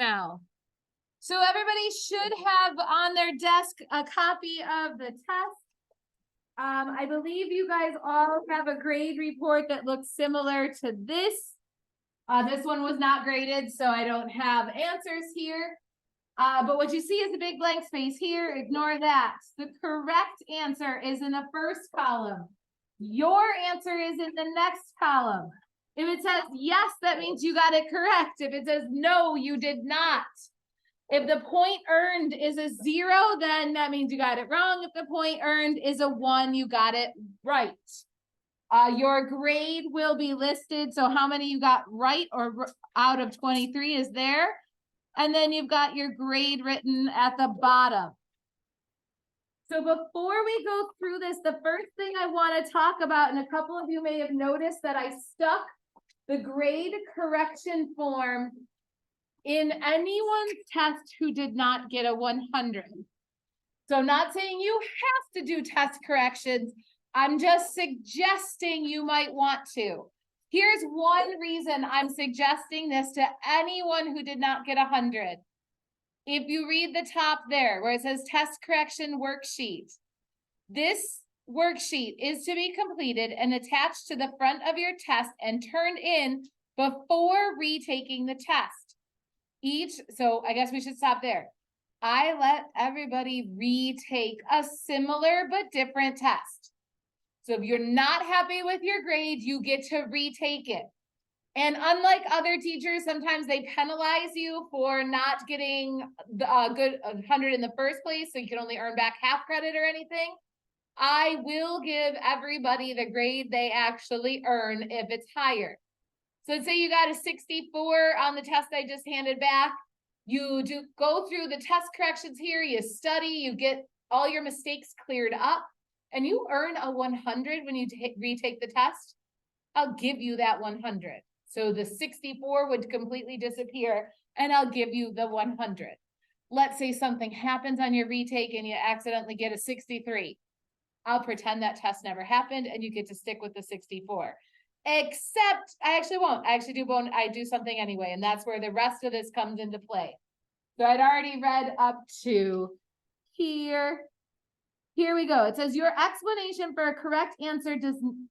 now. So everybody should have on their desk a copy of the test. I believe you guys all have a grade report that looks similar to this. This one was not graded, so I don't have answers here. But what you see is a big blank space here. Ignore that. The correct answer is in the first column. Your answer is in the next column. If it says yes, that means you got it correct. If it says no, you did not. If the point earned is a 0, then that means you got it wrong. If the point earned is a 1, you got it right. Your grade will be listed. So how many you got right or out of 23 is there. And then you've got your grade written at the bottom. So before we go through this, the first thing I want to talk about, and a couple of you may have noticed that I stuck the grade correction form in anyone's test who did not get a 100. So I'm not saying you have to do test corrections. I'm just suggesting you might want to. Here's one reason I'm suggesting this to anyone who did not get 100. If you read the top there where it says test correction worksheet, this worksheet is to be completed and attached to the front of your test and turned in before retaking the test. So I guess we should stop there. I let everybody retake a similar but different test. So if you're not happy with your grade, you get to retake it. And unlike other teachers, sometimes they penalize you for not getting a good 100 in the first place, so you can only earn back half credit or anything. I will give everybody the grade they actually earn if it's higher. So let's say you got a 64 on the test I just handed back. You do go through the test corrections here, you study, you get all your mistakes cleared up, and you earn a 100 when you retake the test. I'll give you that 100. So the 64 would completely disappear, and I'll give you the 100. Let's say something happens on your retake and you accidentally get a 63. I'll pretend that test never happened, and you get to stick with the 64. Except I actually won't. I do something anyway, and that's where the rest of this comes into play. So I'd already read up to here. Here we go. It says your explanation for a correct answer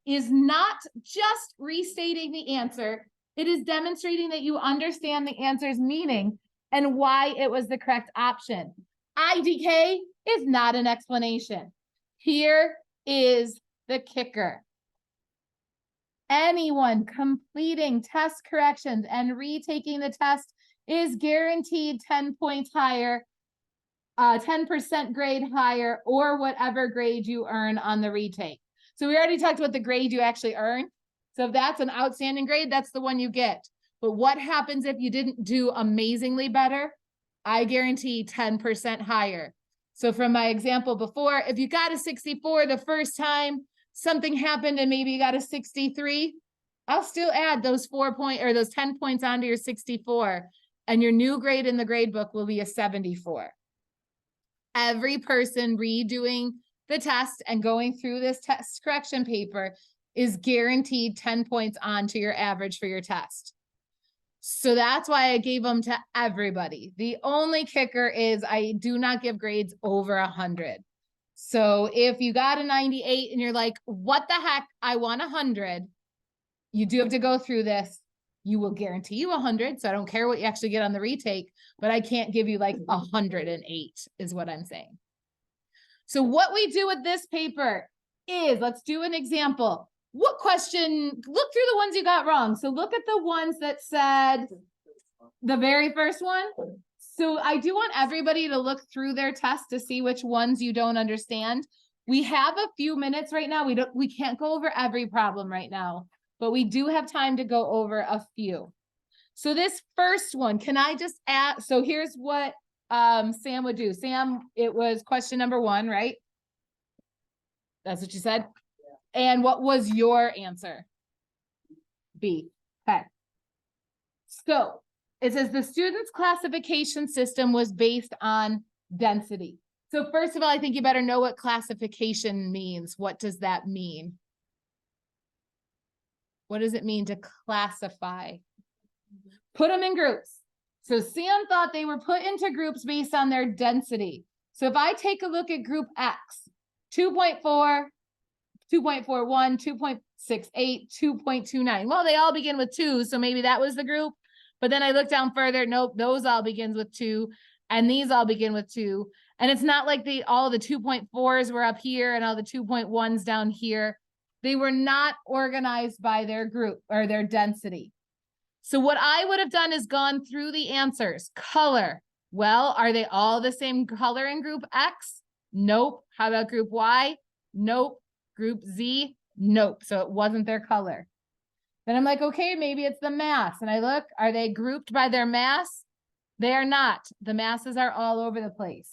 is not just restating the answer. It is demonstrating that you understand the answer's meaning and why it was the correct option. IDK is not an explanation. Here is the kicker. Anyone completing test corrections and retaking the test is guaranteed 10 points higher, 10% grade higher, or whatever grade you earn on the retake. So we already talked about the grade you actually earn. So if that's an outstanding grade, that's the one you get. But what happens if you didn't do amazingly better? I guarantee 10% higher. So from my example before, if you got a 64 the first time, something happened and maybe you got a 63, I'll still add those 10 points onto your 64, and your new grade in the grade book will be a 74. Every person redoing the test and going through this test correction paper is guaranteed 10 points onto your average for your test. So that's why I gave them to everybody. The only kicker is I do not give grades over 100. So if you got a 98 and you're like, what the heck, I want 100, you do have to go through this. You will guarantee you 100. So I don't care what you actually get on the retake, but I can't give you like 108 is what I'm saying. So what we do with this paper is, let's do an example. What question, look through the ones you got wrong. So look at the ones that said the very first one. So I do want everybody to look through their test to see which ones you don't understand. We have a few minutes right now. We can't go over every problem right now, but we do have time to go over a few. So this first one, can I just add, so here's what Sam would do. Sam, it was question number 1, right? That's what you said? Yeah. And what was your answer? B. Okay. So it says the student's classification system was based on density. So first of all, I think you better know what classification means. What does that mean? What does it mean to classify? Put them in groups. So Sam thought they were put into groups based on their density. So if I take a look at group X, 2.4, 2.41, 2.68, 2.29. Well, they all begin with 2, so maybe that was the group. But then I look down further, nope, those all begins with 2, and these all begin with 2. And it's not like all the 2.4s were up here and all the 2.1s down here. They were not organized by their group or their density. So what I would have done is gone through the answers. Color. Well, are they all the same color in group X? Nope. How about group Y? Nope. Group Z? Nope. So it wasn't their color. Then I'm like, okay, maybe it's the mass. And I look, are they grouped by their mass? They are not. The masses are all over the place.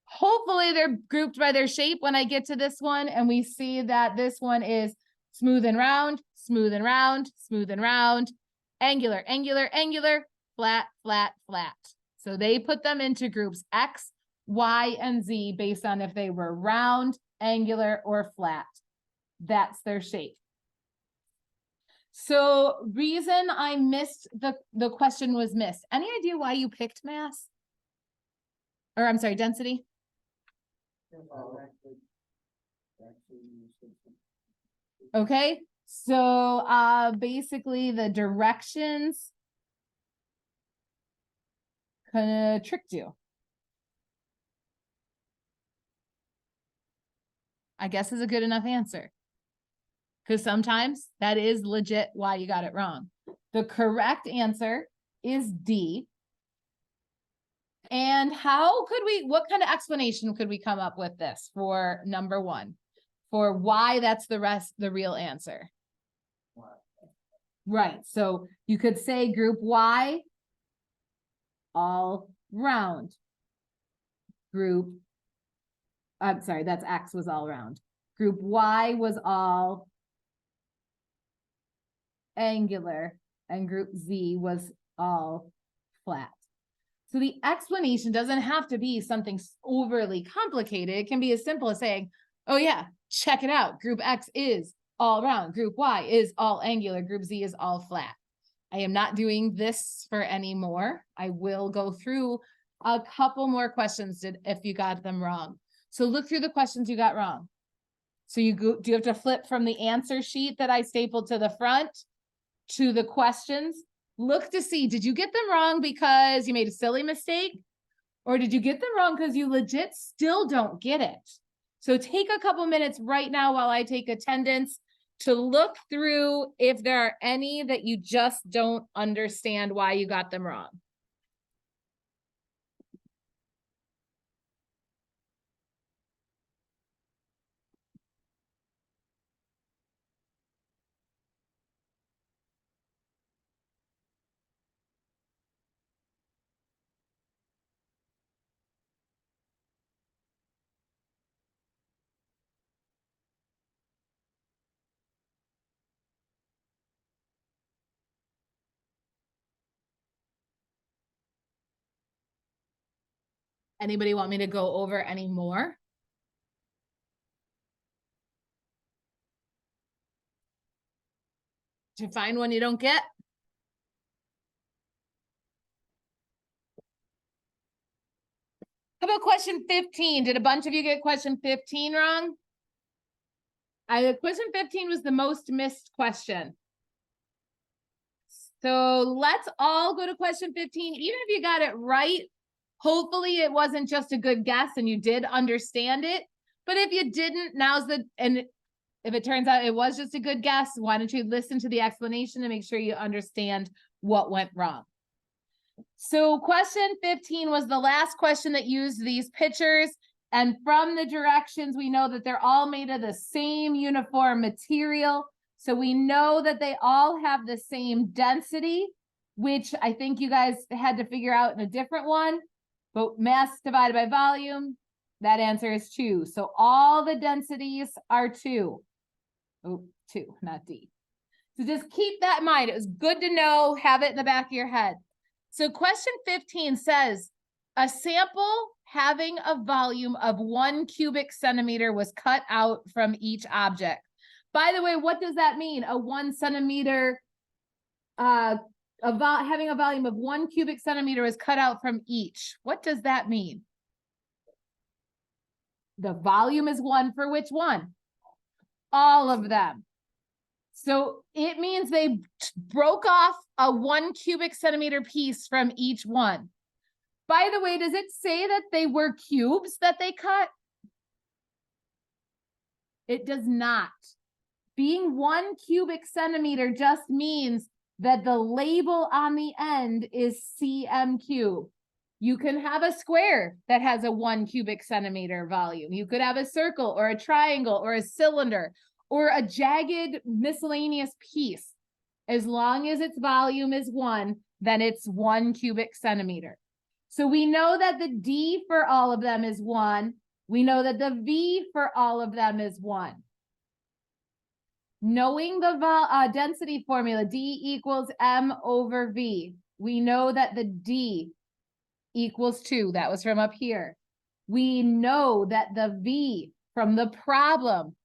Hopefully they're grouped by their shape when I get to this one and we see that this one is smooth and round, smooth and round, smooth and round, angular, angular, angular, flat, flat, flat. So they put them into groups X, Y, and Z based on if they were round, angular, or flat. That's their shape. So reason I missed the question was missed. Any idea why you picked mass? Or I'm sorry, density? Okay, so basically the directions kind of tricked you. I guess is a good enough answer. Because sometimes that is legit why you got it wrong. The correct answer is D. And what kind of explanation could we come up with this for number 1? For why that's the real answer? Right, so you could say group Y, all round. I'm sorry, that's X was all round. Group Y was all angular, and group Z was all flat. So the explanation doesn't have to be something overly complicated. It can be as simple as saying, oh yeah, check it out. Group X is all round. Group Y is all angular. Group Z is all flat. I am not doing this for any more. I will go through a couple more questions if you got them wrong. So look through the questions you got wrong. So do you have to flip from the answer sheet that I stapled to the front to the questions? Look to see, did you get them wrong because you made a silly mistake? Or did you get them wrong because you legit still don't get it? So take a couple minutes right now while I take attendance to look through if there are any that you just don't understand why you got them wrong. Anybody want me to go over any more? Did you find one you don't get? How about question 15? Did a bunch of you get question 15 wrong? Question 15 was the most missed question. So let's all go to question 15. Even if you got it right, hopefully it wasn't just a good guess and you did understand it. But if you didn't, and if it turns out it was just a good guess, why don't you listen to the explanation and make sure you understand what went wrong. So question 15 was the last question that used these pictures. And from the directions, we know that they're all made of the same uniform material. So we know that they all have the same density, which I think you guys had to figure out in a different one. But mass divided by volume, that answer is 2. So all the densities are 2. Oh, 2, not D. So just keep that in mind. It was good to know, have it in the back of your head. So question 15 says, a sample having a volume of 1 cubic centimeter was cut out from each object. By the way, what does that mean? A 1 centimeter about having a volume of 1 cubic centimeter is cut out from each. What does that mean? The volume is 1 for which one? All of them. So it means they broke off a 1 cubic centimeter piece from each one. By the way, does it say that they were cubes that they cut? It does not. Being 1 cubic centimeter just means that the label on the end is cm cube. You can have a square that has a 1 cubic centimeter volume. You could have a circle or a triangle or a cylinder or a jagged miscellaneous piece. As long as its volume is 1, then it's 1 cubic centimeter. So we know that the D for all of them is 1. We know that the V for all of them is 1. Knowing the density formula, D equals M over V, we know that the D equals 2. That was from up here. We know that the V from the problem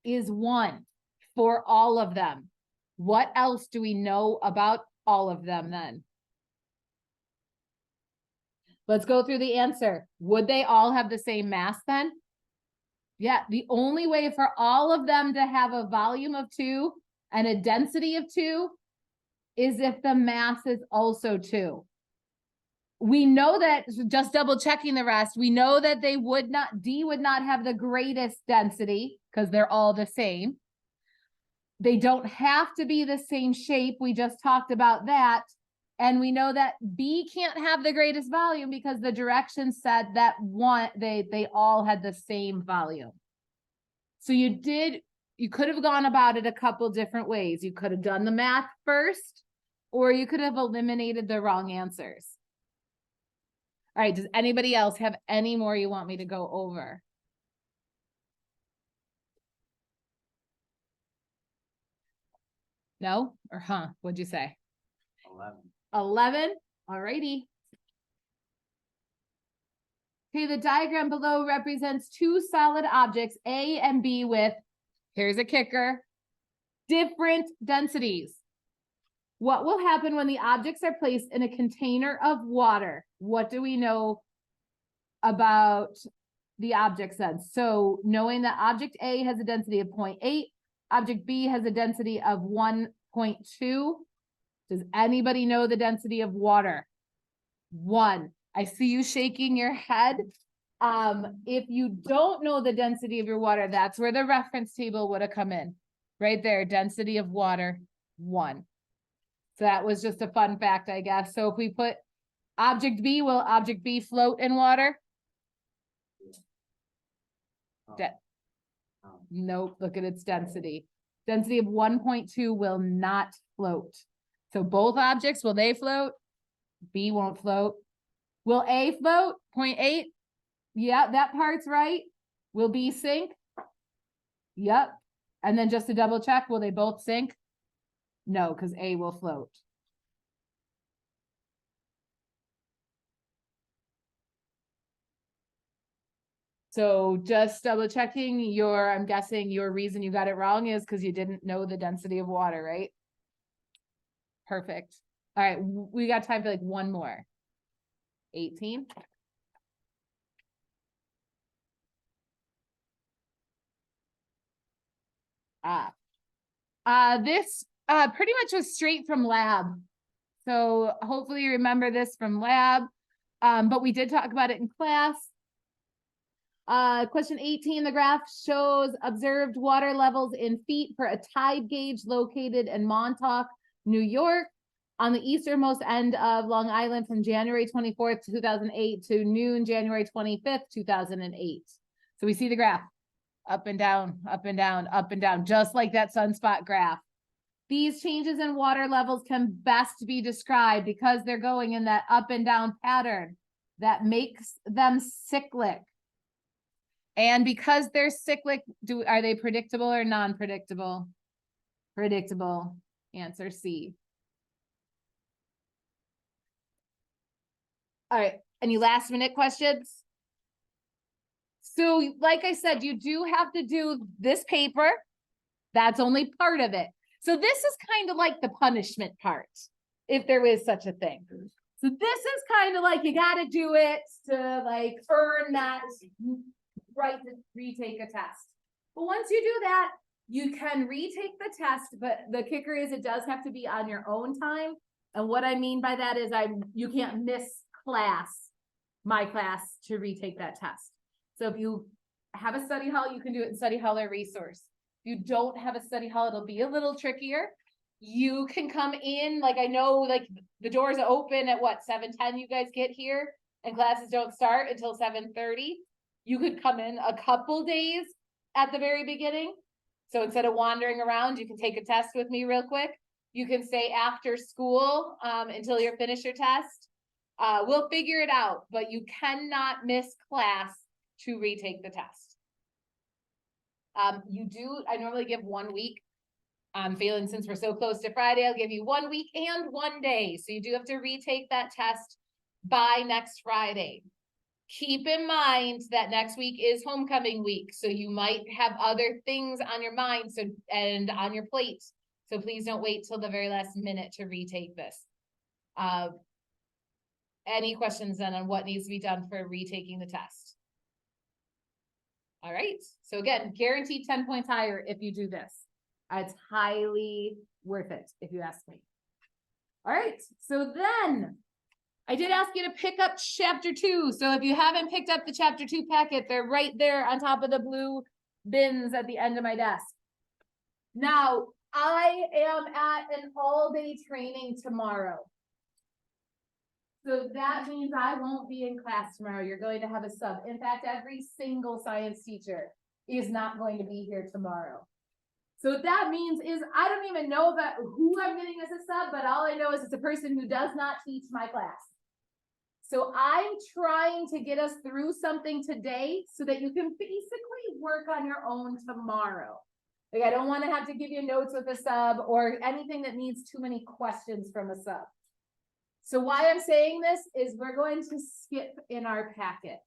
is 1 for all of them. What else do we know about all of them then? Let's go through the answer. Would they all have the same mass then? Yeah, the only way for all of them to have a volume of 2 and a density of 2 is if the mass is also 2. We know that, just double checking the rest, we know that they would not, D would not have the greatest density because they're all the same. They don't have to be the same shape. We just talked about that. And we know that B can't have the greatest volume because the directions said that they all had the same volume. So you could have gone about it a couple different ways. You could have done the math first, or you could have eliminated the wrong answers. All right, does anybody else have any more you want me to go over? No? Or what'd you say? 11. All righty. Okay, the diagram below represents 2 solid objects, A and B, with, here's a kicker, different densities. What will happen when the objects are placed in a container of water? What do we know about the objects then? So knowing that object A has a density of 0.8, object B has a density of 1.2. Does anybody know the density of water? 1. I see you shaking your head. If you don't know the density of your water, that's where the reference table would have come in. Right there, density of water, 1. So that was just a fun fact, I guess. So if we put object B, will object B float in water? Nope, look at its density. Density of 1.2 will not float. So both objects, will they float? B won't float. Will A float? 0.8? Yeah, that part's right. Will B sink? Yep. And then just to double check, will they both sink? No, because A will float. So just double checking I'm guessing your reason you got it wrong is because you didn't know the density of water, right? Perfect. All right, we got time for like one more. 18. This pretty much was straight from lab. So hopefully you remember this from lab, but we did talk about it in class. Question 18, the graph shows observed water levels in feet for a tide gauge located in Montauk, New York, on the easternmost end of Long Island from January 24th, 2008 to noon, January 25th, 2008. So we see the graph up and down, up and down, up and down, just like that sunspot graph. These changes in water levels can best be described because they're going in that up and down pattern that makes them cyclic. And because they're cyclic, are they predictable or non-predictable? Predictable. Answer C. All right, any last minute questions? So like I said, you do have to do this paper. That's only part of it. So this is kind of like the punishment part. if there is such a thing. So this is kind of like, you got to do it to like earn that right to retake a test. But once you do that, you can retake the test, but the kicker is it does have to be on your own time. And what I mean by that is you can't miss my class to retake that test. So if you have a study hall, you can do it in study hall or resource. If you don't have a study hall, it'll be a little trickier. You can come in, like I know like the doors open at what, 7:10 you guys get here and classes don't start until 7:30. You could come in a couple days at the very beginning. So instead of wandering around, you can take a test with me real quick. You can stay after school until you're finished your test. We'll figure it out, but you cannot miss class to retake the test. I normally give 1 week. I'm feeling since we're so close to Friday, I'll give you 1 week and 1 day. So you do have to retake that test by next Friday. Keep in mind that next week is homecoming week. So you might have other things on your mind and on your plate. So please don't wait till the very last minute to retake this. Any questions then on what needs to be done for retaking the test? All right. So again, guaranteed 10 points higher if you do this. It's highly worth it if you ask me. All right. So then I did ask you to pick up chapter 2. So if you haven't picked up the chapter 2 packet, they're right there on top of the blue bins at the end of my desk. Now, I am at an all-day training tomorrow. So that means I won't be in class tomorrow. You're going to have a sub. In fact, every single science teacher is not going to be here tomorrow. So what that means is I don't even know about who I'm getting as a sub, but all I know is it's a person who does not teach my class. So I'm trying to get us through something today so that you can basically work on your own tomorrow. Like I don't want to have to give you notes with a sub or anything that needs too many questions from a sub. So why I'm saying this is we're going to skip in our packet.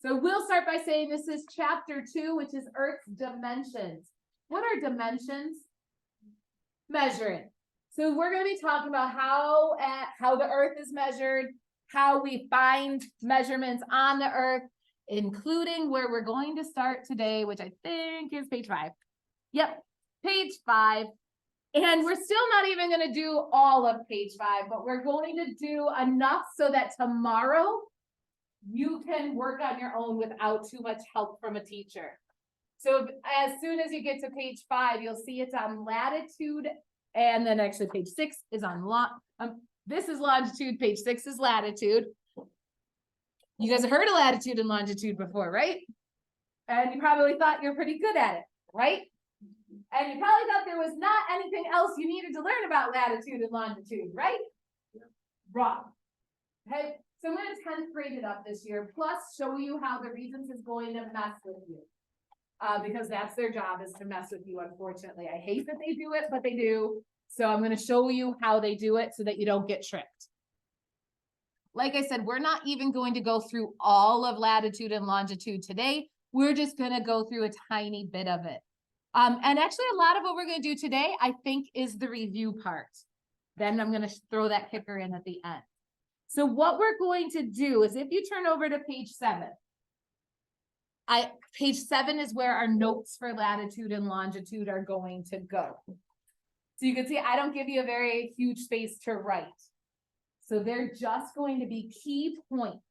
So we'll start by saying this is chapter 2, which is Earth's dimensions. What are dimensions? Measuring. So we're going to be talking about how the Earth is measured, how we find measurements on the Earth, including where we're going to start today, which I think is page 5. Yep, page 5. And we're still not even going to do all of page 5, but we're going to do enough so that tomorrow you can work on your own without too much help from a teacher. So as soon as you get to page 5, you'll see it's on latitude, and then actually page 6 is on this is longitude, page 6 is latitude. You guys have heard of latitude and longitude before, right? And you probably thought you're pretty good at it, right? And you probably thought there was not anything else you needed to learn about latitude and longitude, right? Yeah. Wrong. Okay, so I'm going to 10th grade it up this year, plus show you how the Regents is going to mess with you. Because that's their job, is to mess with you, unfortunately. I hate that they do it, but they do. So I'm going to show you how they do it so that you don't get tricked. Like I said, we're not even going to go through all of latitude and longitude today. We're just going to go through a tiny bit of it. And actually a lot of what we're going to do today, I think, is the review part. Then I'm going to throw that kicker in at the end. So what we're going to do is if you turn over to page 7, page 7 is where our notes for latitude and longitude are going to go. So you can see I don't give you a very huge space to write. So they're just going to be key points.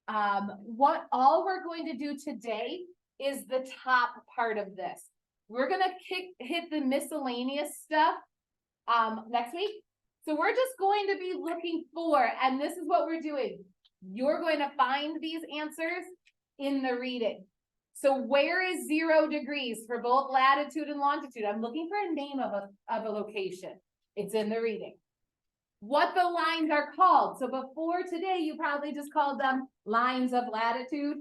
What all we're going to do today is the top part of this. We're going to hit the miscellaneous stuff next week. So we're just going to be looking for, and this is what we're doing. You're going to find these answers in the reading. So where is 0 degrees for both latitude and longitude? I'm looking for a name of a location. It's in the reading. What the lines are called. So before today, you probably just called them lines of latitude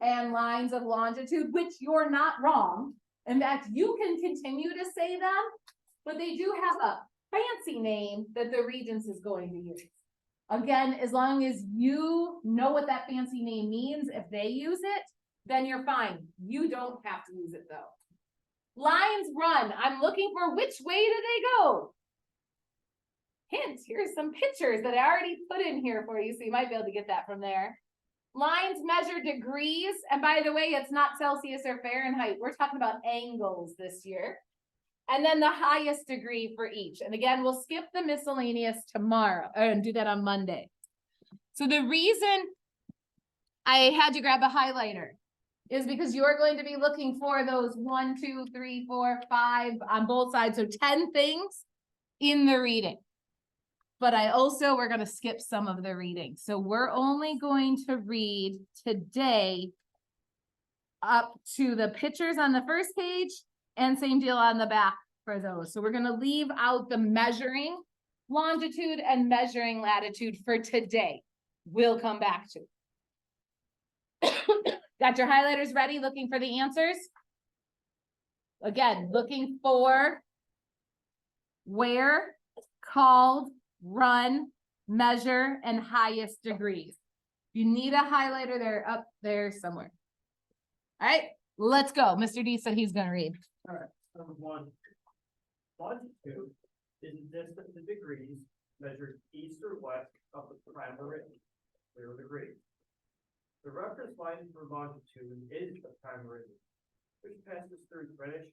and lines of longitude, which you're not wrong. In fact, you can continue to say them, but they do have a fancy name that the Regents is going to use. Again, as long as you know what that fancy name means, if they use it, then you're fine. You don't have to use it though. Lines run. I'm looking for which way do they go? hint, here's some pictures that I already put in here for you, so you might be able to get that from there. Lines measure degrees, and by the way, it's not Celsius or Fahrenheit. We're talking about angles this year. And then the highest degree for each. And again, we'll skip the miscellaneous tomorrow and do that on Monday. So the reason I had you grab a highlighter is because you're going to be looking for those 1, 2, 3, 4, 5 on both sides. So 10 things in the reading. But we're going to skip some of the reading. So we're only going to read today up to the pictures on the first page and same deal on the back for those. So we're going to leave out the measuring longitude and measuring latitude for today. We'll come back to. Got your highlighters ready, looking for the answers? Again, looking for where, called, run, measure, and highest degrees. You need a highlighter, they're up there somewhere. All right, let's go. Mr. D said he's going to read. All right, number 1. Longitude is the distance in degrees measured east or west of the prime meridian, 0 degrees. The reference line for longitude is the prime meridian, which passes through Greenwich.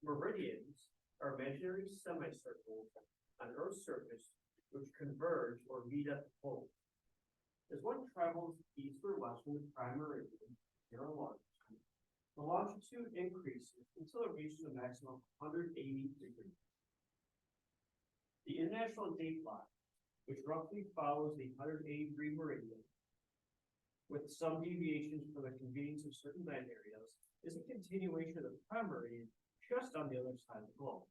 Meridians are imaginary semicircles on Earth's surface which converge or meet at the poles. As one travels east or west from the prime meridian, zero longitude, the longitude increases until it reaches a maximum of 180 degrees. The international date line, which roughly follows the 180-degree meridian, with some deviations for the convenience of certain land areas, is a continuation of the prime meridian just on the other side of the globe.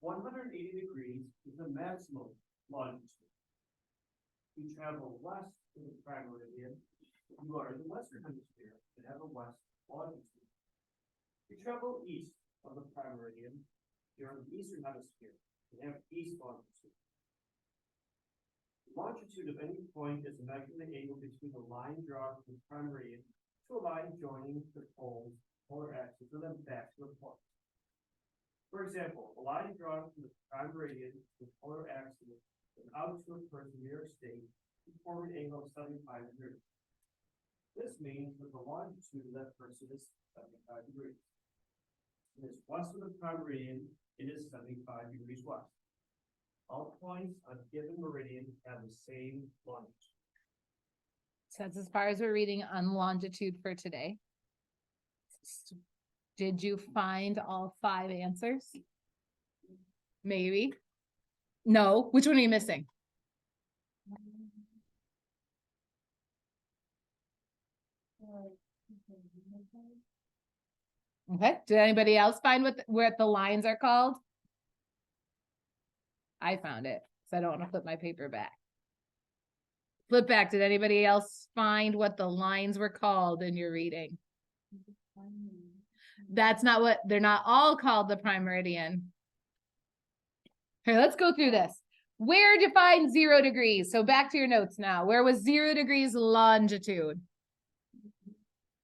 180 degrees is the maximum longitude. If you travel west of the prime meridian, you are in the western hemisphere and have a west longitude. If you travel east of the prime meridian, you're in the eastern hemisphere and have east longitude. The longitude of any point is a measure of the angle between the line drawn from the prime meridian to a line joining the poles, polar axis, and then back to the point. For example, a line drawn from the prime meridian to the polar axis and out to a person in New York State to form an angle of 75 degrees. This means that the longitude of that person is 75 degrees. It is west of the prime meridian, it is 75 degrees west. All points on a given meridian have the same longitude. So that's as far as we're reading on longitude for today. Did you find all 5 answers? Maybe. No. Which one are you missing? Okay. Did anybody else find what the lines are called? I found it, so I don't want to flip my paper back. Flip back. Did anybody else find what the lines were called in your reading? That's not what, they're not all called the prime meridian. Okay, let's go through this. Where defines 0 degrees? So back to your notes now. Where was 0 degrees longitude?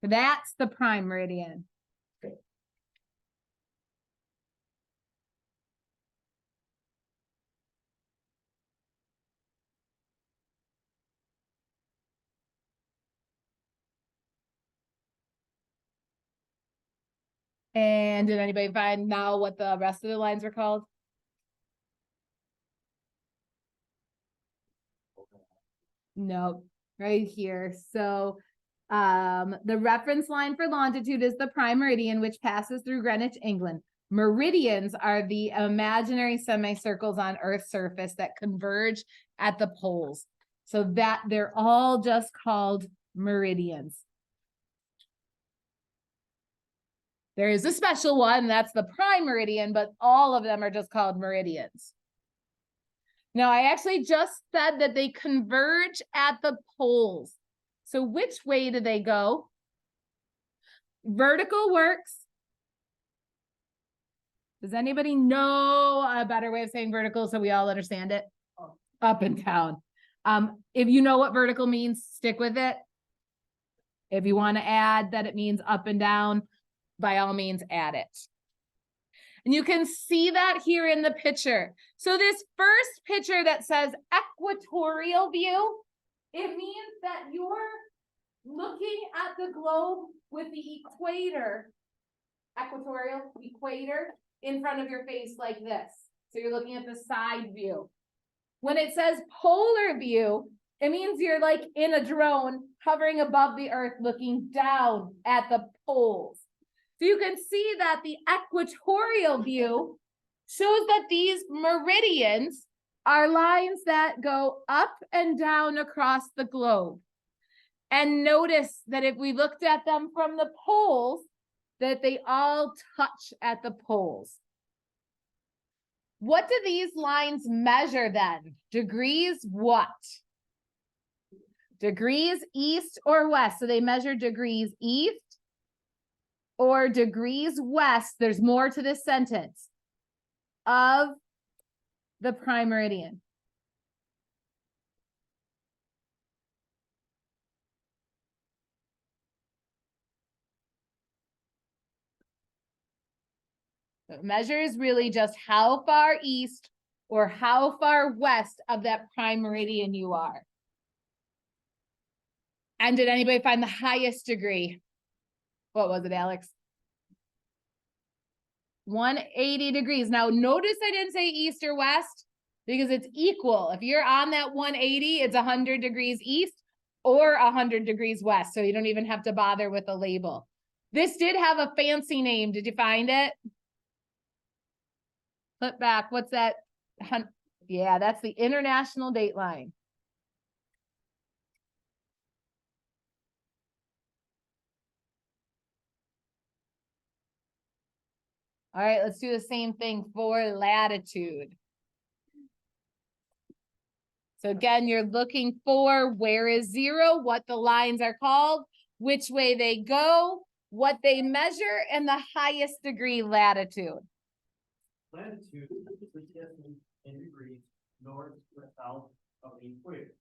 That's the prime meridian. And did anybody find now what the rest of the lines were called? No, right here. So the reference line for longitude is the prime meridian, which passes through Greenwich, England. Meridians are the imaginary semicircles on Earth's surface that converge at the poles. So that they're all just called meridians. There is a special one, that's the prime meridian, but all of them are just called meridians. Now, I actually just said that they converge at the poles. So which way do they go? Vertical works. Does anybody know a better way of saying vertical so we all understand it? Up and down. If you know what vertical means, stick with it. If you want to add that it means up and down, by all means, add it. And you can see that here in the picture. So this first picture that says equatorial view, it means that you're looking at the globe with the equator, equatorial, equator, in front of your face like this. So you're looking at the side view. When it says polar view, it means you're like in a drone hovering above the earth looking down at the poles. So you can see that the equatorial view shows that these meridians are lines that go up and down across the globe. And notice that if we looked at them from the poles, that they all touch at the poles. What do these lines measure then? Degrees what? Degrees east or west. So they measure degrees east or degrees west. There's more to this sentence of the prime meridian. So measure is really just how far east or how far west of that prime meridian you are. And did anybody find the highest degree? What was it, Alex? 180 degrees. Now, notice I didn't say east or west because it's equal. If you're on that 180, it's 100 degrees east or 100 degrees west. So you don't even have to bother with a label. This did have a fancy name. Did you find it? Flip back. What's that? Yeah, that's the international date line. All right, let's do the same thing for latitude. So again, you're looking for where is zero, what the lines are called, which way they go, what they measure, and the highest degree latitude. Latitude is the distance in degrees north or south of the equator.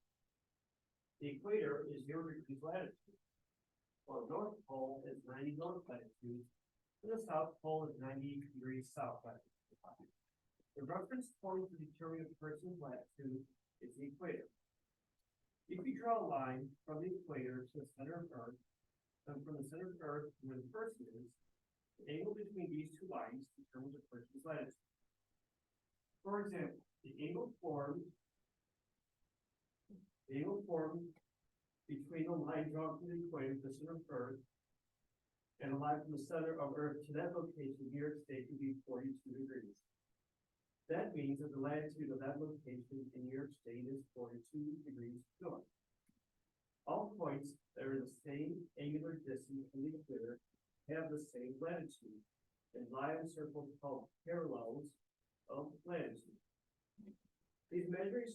The equator is 0 degrees latitude. Well, the North Pole is 90 north latitude, and the South Pole is 90 degrees south latitude. The reference point to determine a person's latitude is the equator. If you draw a line from the equator to the center of Earth, and from the center of Earth to where the person is, the angle between these two lines determines a person's latitude. For example, the angle formed between the line drawn from the equator to the center of Earth and a line from the center of Earth to that location in New York State would be 42 degrees. That means that the latitude of that location in New York State is 42 degrees north. All points that are the same angular distance from the equator have the same latitude, and lie in circles called parallels of latitude. These measuring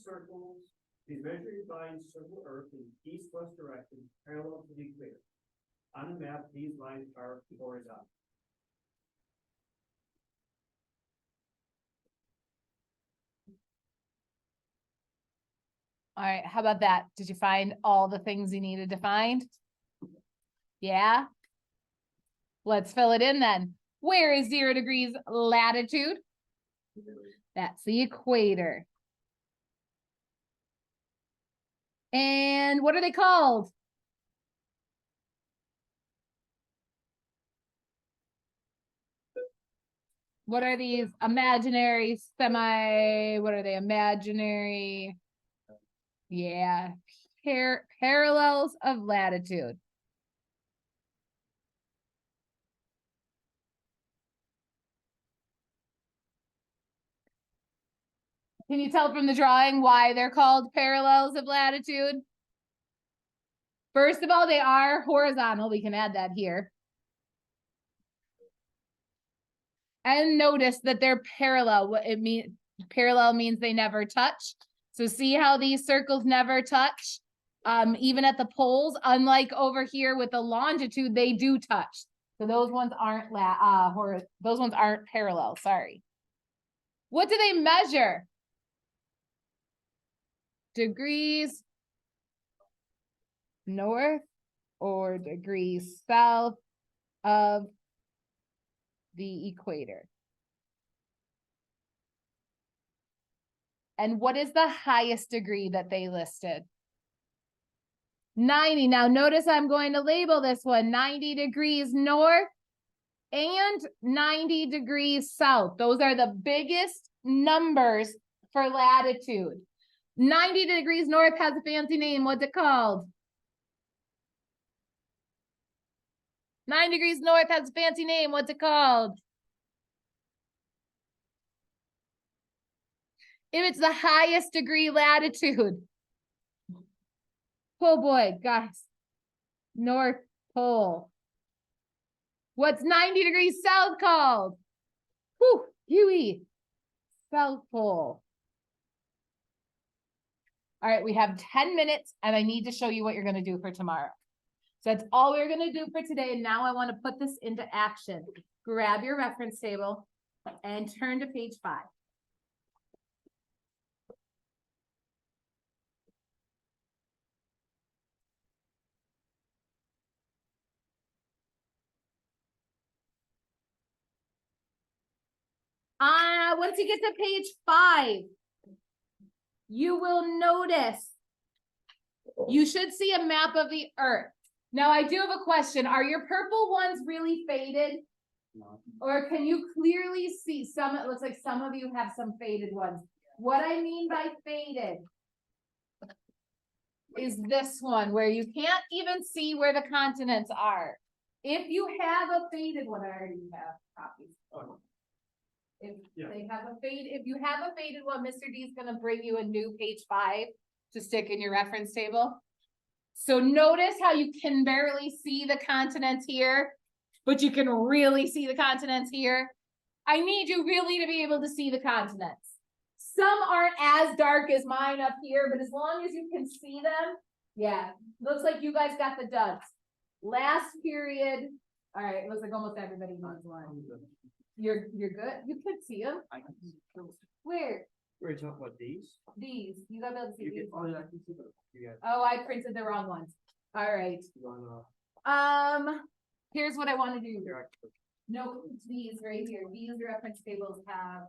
lines circle Earth in east-west direction parallel to the equator. On the map, these lines are horizontal. All right, how about that? Did you find all the things you needed to find? Yeah? Let's fill it in then. Where is 0 degrees latitude? That's the equator. And what are they called? What are these imaginary what are they? Imaginary. Yeah. Parallels of latitude. Can you tell from the drawing why they're called parallels of latitude? First of all, they are horizontal. We can add that here. And notice that they're parallel. What it means, parallel means they never touch. So see how these circles never touch? Even at the poles, unlike over here with the longitude, they do touch. So those ones aren't those ones aren't parallel, sorry. What do they measure? Degrees north or degrees south of the equator. And what is the highest degree that they listed? 90. Now notice I'm going to label this one 90 degrees north and 90 degrees south. Those are the biggest numbers for latitude. 90 degrees north has a fancy name. What's it called? 9 degrees north has a fancy name. What's it called? If it's the highest degree latitude. Oh boy, guys. North Pole. What's 90 degrees south called? Whew, Huey. South Pole. All right, we have 10 minutes and I need to show you what you're going to do for tomorrow. So that's all we're going to do for today. And now I want to put this into action. Grab your reference table and turn to page 5. Once you get to page 5, you will notice you should see a map of the earth. Now I do have a question. Are your purple ones really faded? No. Or can you clearly see some? It looks like some of you have some faded ones. What I mean by faded is this one where you can't even see where the continents are. If you have a faded one, I already have copies. Oh, If Yeah. they have a fade, if you have a faded one, Mr. D is gonna bring you a new page 5 to stick in your reference table. So notice how you can barely see the continents here, but you can really see the continents here. I need you really to be able to see the continents. Some aren't as dark as mine up here, but as long as you can see them, yeah, looks like you guys got the duds. Last period, all right, it looks like almost everybody knows one. You're good? You could see them. I can see those. Where? We're talking about these? These, you gotta be able to see You these. can, oh, yeah, I can see them. You got, Oh, I printed the wrong ones. All right. you wanna, Here's what I want to do. here, actually. No, it's these right here. These reference tables have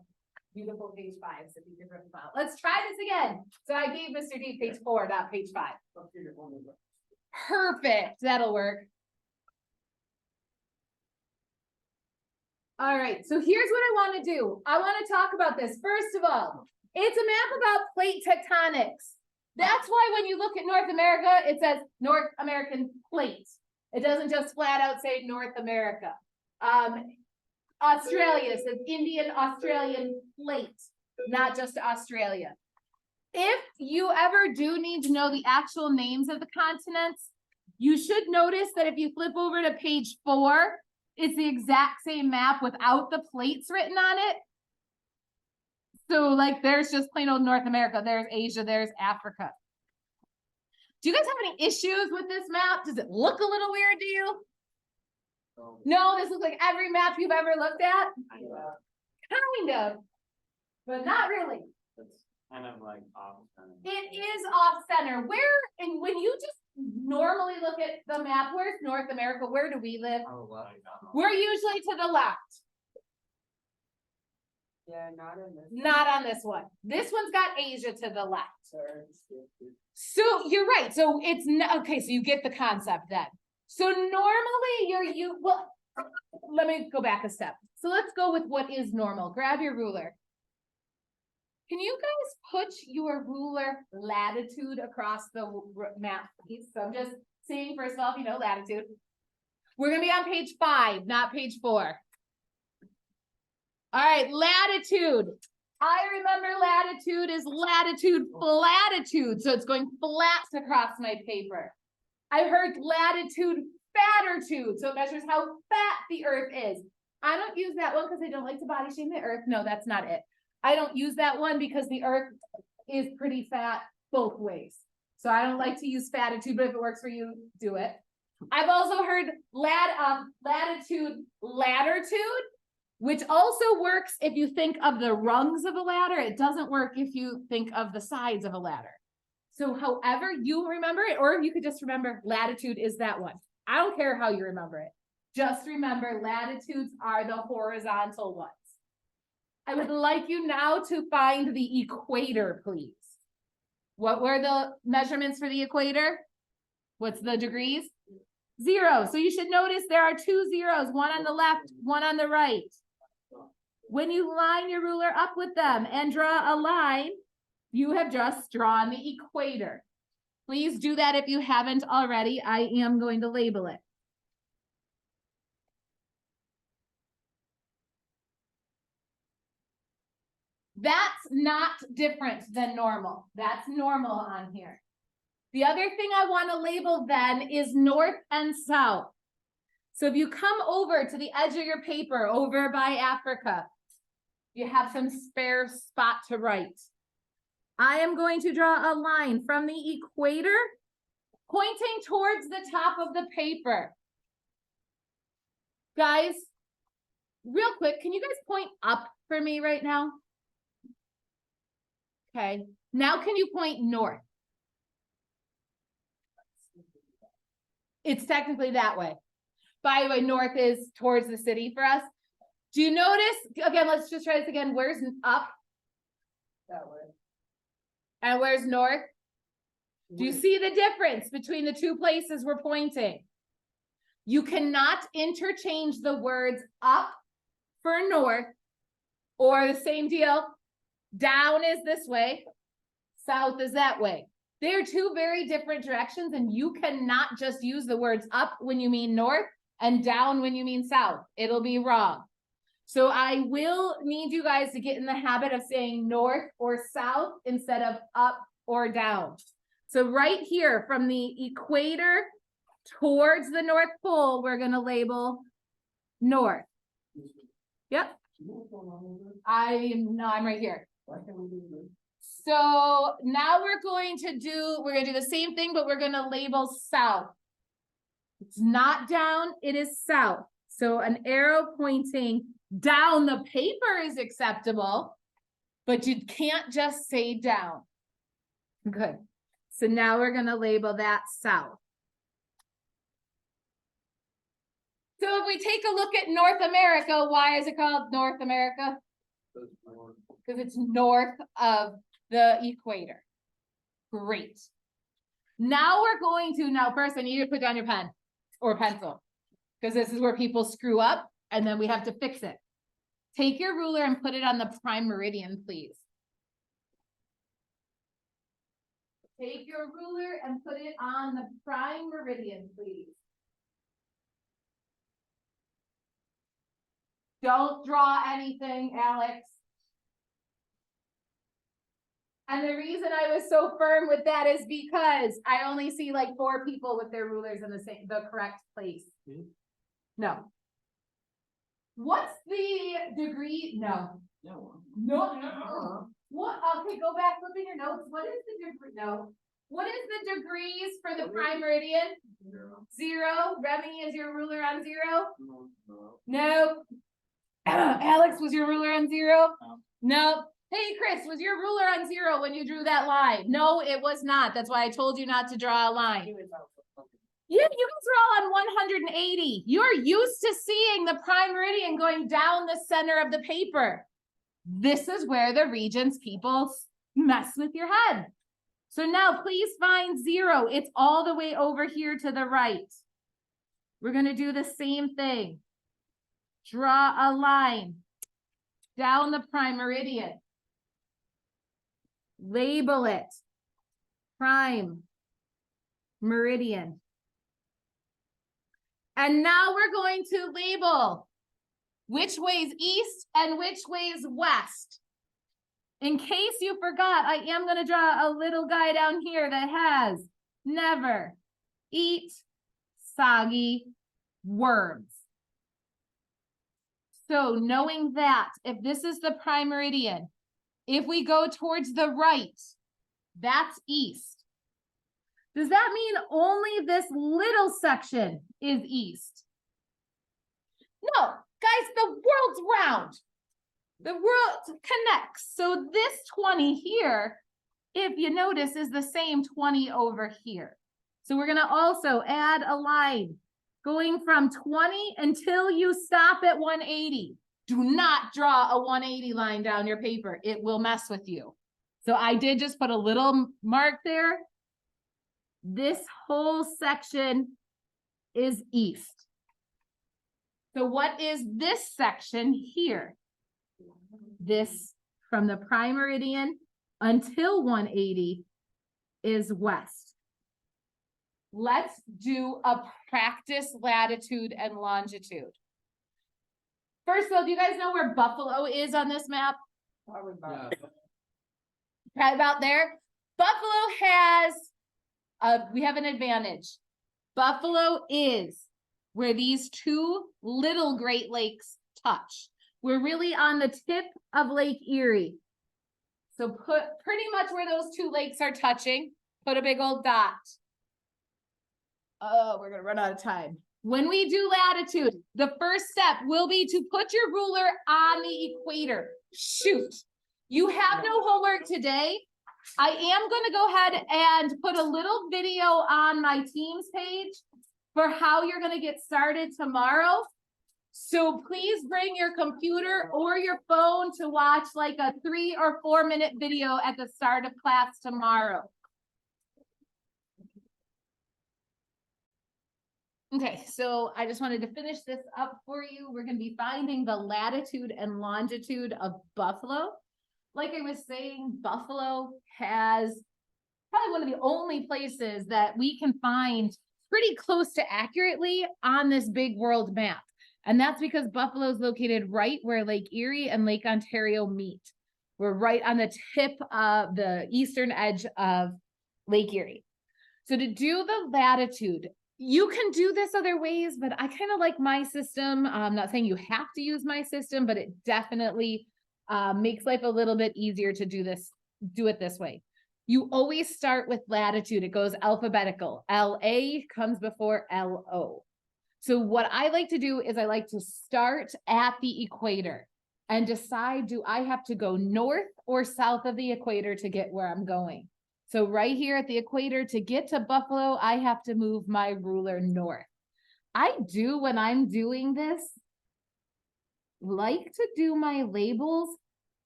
beautiful page 5, so you can rip them out. Let's try this again. So I gave Mr. D page 4, not page 5. Up here, one of them. Perfect. That'll work. All right, so here's what I want to do. I want to talk about this. First of all, it's a map about plate tectonics. That's why when you look at North America, it says North American plate. It doesn't just flat out say North America. Australia says Indian Australian plate, not just Australia. If you ever do need to know the actual names of the continents, you should notice that if you flip over to page 4, it's the exact same map without the plates written on it. So like there's just plain old North America, there's Asia, there's Africa. Do you guys have any issues with this map? Does it look a little weird to you? No, this looks like every map you've ever looked at? Kind of, but not really. It's kind of like off. It is off center. Where, and when you just normally look at the map, where's North America? Where do we live? Oh, wow. We're usually to the left. Yeah, not in this. Not on this one. This one's got Asia to the left. So you're right. So it's not, okay. So you get the concept then. So normally well, let me go back a step. So let's go with what is normal. Grab your ruler. Can you guys put your ruler latitude across the map, please? So I'm just seeing, first of all, if you know latitude. We're going to be on page 5, not page 4. All right, latitude. I remember latitude is latitude flatitude. So it's going flat across my paper. I've heard latitude fatitude. So it measures how fat the earth is. I don't use that one because I don't like to body shame the earth. No, that's not it. I don't use that one because the earth is pretty fat both ways. So I don't like to use fatitude, but if it works for you, do it. I've also heard latitude latitude, which also works if you think of the rungs of a ladder. It doesn't work if you think of the sides of a ladder. So however you remember it, or you could just remember latitude is that one. I don't care how you remember it. Just remember latitudes are the horizontal ones. I would like you now to find the equator, please. What were the measurements for the equator? What's the degrees? 0. So you should notice there are 2 zeros, one on the left, one on the right. When you line your ruler up with them and draw a line, you have just drawn the equator. Please do that if you haven't already. I am going to label it. That's not different than normal. That's normal on here. The other thing I want to label then is north and south. So if you come over to the edge of your paper over by Africa, you have some spare spot to write. I am going to draw a line from the equator pointing towards the top of the paper. Guys, real quick, can you guys point up for me right now? Okay, now can you point north? It's technically that way. By the way, north is towards the city for us. Do you notice, again, let's just try this again. Where's up? That way. And where's north? Do you see the difference between the two places we're pointing? You cannot interchange the words up for north or the same deal. Down is this way, south is that way. They're two very different directions, and you cannot just use the words up when you mean north and down when you mean south. It'll be wrong. So I will need you guys to get in the habit of saying north or south instead of up or down. So right here from the equator towards the North Pole, we're going to label north. Yep. I'm right here. So now we're going to do the same thing, but we're going to label south. It's not down, it is south. So an arrow pointing down the paper is acceptable, but you can't just say down. Good. So now we're going to label that south. So if we take a look at North America, why is it called North America? Because it's north of the equator. Great. Now we're going to, first I need you to put down your pen or pencil, because this is where people screw up and then we have to fix it. Take your ruler and put it on the prime meridian, please. Take your ruler and put it on the prime meridian, please. Don't draw anything, Alex. And the reason I was so firm with that is because I only see like 4 people with their rulers in the correct place. No. What's the degree? No. No. What? Okay, go back, look at your notes. What is the degree? No. What is the degrees for the prime meridian? 0. Remy, is your ruler on 0? No. Alex, was your ruler on 0? No. Hey, Chris, was your ruler on 0 when you drew that line? No, it was not. That's why I told you not to draw a line. Yeah, you guys are all on 180. You're used to seeing the prime meridian going down the center of the paper. This is where the Regents people mess with your head. So now please find 0. It's all the way over here to the right. We're going to do the same thing. Draw a line down the prime meridian. Label it prime meridian. And now we're going to label which way is east and which way is west. In case you forgot, I am going to draw a little guy down here that has never eat soggy worms. So knowing that, if this is the prime meridian, if we go towards the right, that's east. Does that mean only this little section is east? No, guys, the world's round. The world connects. So this 20 here, if you notice, is the same 20 over here. So we're going to also add a line going from 20 until you stop at 180. Do not draw a 180 line down your paper. It will mess with you. So I did just put a little mark there. This whole section is east. So what is this section here? This from the prime meridian until 180 is west. Let's do a practice latitude and longitude. First of all, do you guys know where Buffalo is on this map? Yeah. Right about there. Buffalo has, we have an advantage. Buffalo is where these two little Great Lakes touch. We're really on the tip of Lake Erie. So put pretty much where those two lakes are touching, put a big old dot. Oh, we're gonna run out of time. When we do latitude, the first step will be to put your ruler on the equator. Shoot, you have no homework today. I am gonna go ahead and put a little video on my Teams page for how you're gonna get started tomorrow. So please bring your computer or your phone to watch like a 3 or 4 minute video at the start of class tomorrow. Okay, so I just wanted to finish this up for you. We're going to be finding the latitude and longitude of Buffalo. Like I was saying, Buffalo has probably one of the only places that we can find pretty close to accurately on this big world map. And that's because Buffalo is located right where Lake Erie and Lake Ontario meet. We're right on the tip of the eastern edge of Lake Erie. So to do the latitude, you can do this other ways, but I kind of like my system. I'm not saying you have to use my system, but it definitely makes life a little bit easier to do it this way. You always start with latitude. It goes alphabetical. LA comes before LO. So what I like to do is I like to start at the equator and decide, do I have to go north or south of the equator to get where I'm going? So right here at the equator, to get to Buffalo, I have to move my ruler north. I do, when I'm doing this, like to do my labels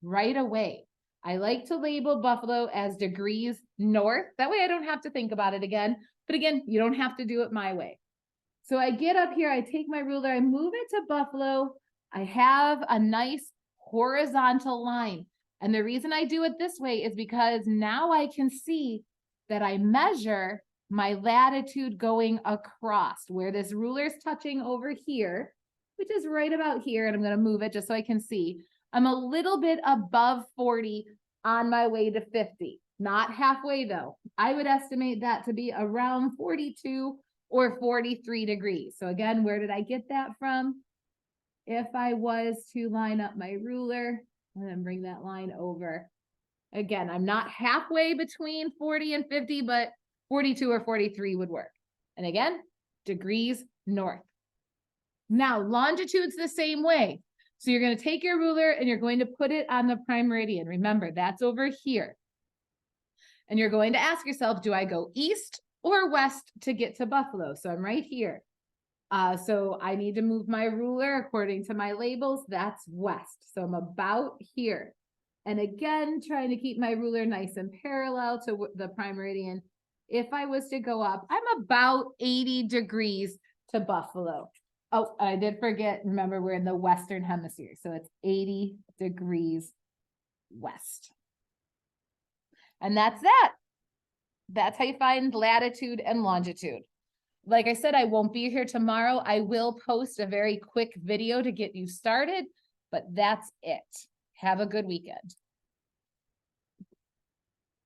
right away. I like to label Buffalo as degrees north. That way I don't have to think about it again. But again, you don't have to do it my way. So I get up here, I take my ruler, I move it to Buffalo. I have a nice horizontal line. And the reason I do it this way is because now I can see that I measure my latitude going across where this ruler is touching over here, which is right about here. And I'm going to move it just so I can see. I'm a little bit above 40 on my way to 50. Not halfway though. I would estimate that to be around 42 or 43 degrees. So again, where did I get that from? If I was to line up my ruler and then bring that line over. Again, I'm not halfway between 40 and 50, but 42 or 43 would work. And again, degrees north. Now, longitude's the same way. So you're going to take your ruler and you're going to put it on the prime meridian. Remember, that's over here. And you're going to ask yourself, do I go east or west to get to Buffalo? So I'm right here. So I need to move my ruler according to my labels. That's west. So I'm about here. And again, trying to keep my ruler nice and parallel to the prime meridian. If I was to go up, I'm about 80 degrees to Buffalo. Oh, I did forget. Remember, we're in the Western Hemisphere. So it's 80 degrees west. And that's that. That's how you find latitude and longitude. Like I said, I won't be here tomorrow. I will post a very quick video to get you started, but that's it. Have a good weekend.